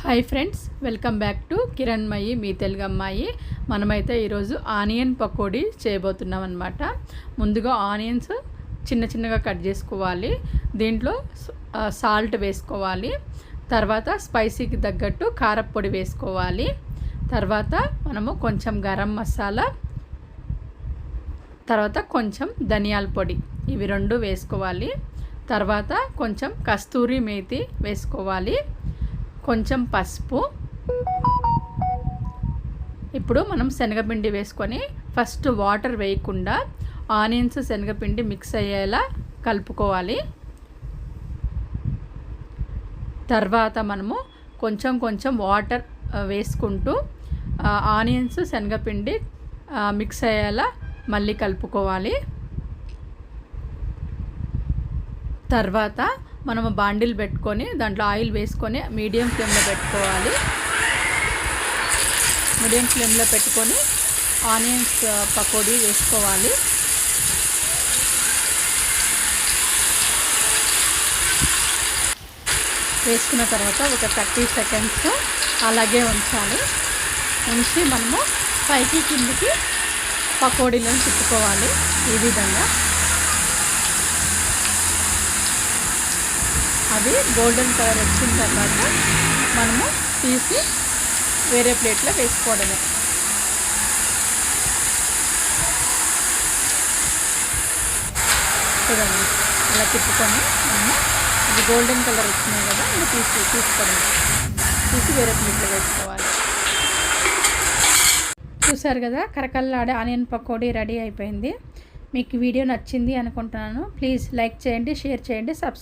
Hi friends, welcome back to Kiranmayi మీ తెలుగు అమ్మాయి. మనమైతే ఈరోజు ఆనియన్ పకోడీ చేయబోతున్నాం అన్నమాట. ముందుగా ఆనియన్స్ చిన్న చిన్నగా కట్ చేసుకోవాలి. దీంట్లో సాల్ట్ వేసుకోవాలి. తర్వాత స్పైసీకి తగ్గట్టు కారప్పొడి వేసుకోవాలి. తర్వాత మనము కొంచెం గరం మసాలా, తర్వాత కొంచెం ధనియాల పొడి, ఇవి రెండు వేసుకోవాలి. తర్వాత కొంచెం కస్తూరి మేతి వేసుకోవాలి, కొంచెం పసుపు. ఇప్పుడు మనం శనగపిండి వేసుకొని ఫస్ట్ వాటర్ వేయకుండా ఆనియన్స్ శనగపిండి మిక్స్ అయ్యేలా కలుపుకోవాలి. తర్వాత మనము కొంచెం కొంచెం వాటర్ వేసుకుంటూ ఆనియన్స్ శనగపిండి మిక్స్ అయ్యేలా మళ్ళీ కలుపుకోవాలి. తర్వాత మనము బాండిల్ పెట్టుకొని దాంట్లో ఆయిల్ వేసుకొని మీడియం ఫ్లేమ్లో పెట్టుకోవాలి. మీడియం ఫ్లేమ్లో పెట్టుకొని ఆనియన్స్ పకోడీ వేసుకోవాలి. వేసుకున్న తర్వాత ఒక 30 సెకండ్స్ అలాగే ఉంచాలి. ఉంచి మనము పైకి కిందికి పకోడీలను తిప్పుకోవాలి. ఈ విధంగా అది గోల్డెన్ కలర్ వచ్చిన తర్వాత మనము తీసి వేరే ప్లేట్లో వేసుకోవడమే. చూడండి, అలా తిప్పుకొని మనము అది గోల్డెన్ కలర్ వచ్చినాయి కదా, ఇది తీసుకోవడమే. తీసి వేరే ప్లేట్లో వేసుకోవాలి. చూసారు కదా, కరకల్లాడే ఆనియన్ పకోడీ రెడీ అయిపోయింది. మీకు వీడియో నచ్చింది అనుకుంటున్నాను. ప్లీజ్ లైక్ చేయండి, షేర్ చేయండి, సబ్స్క్రైబ్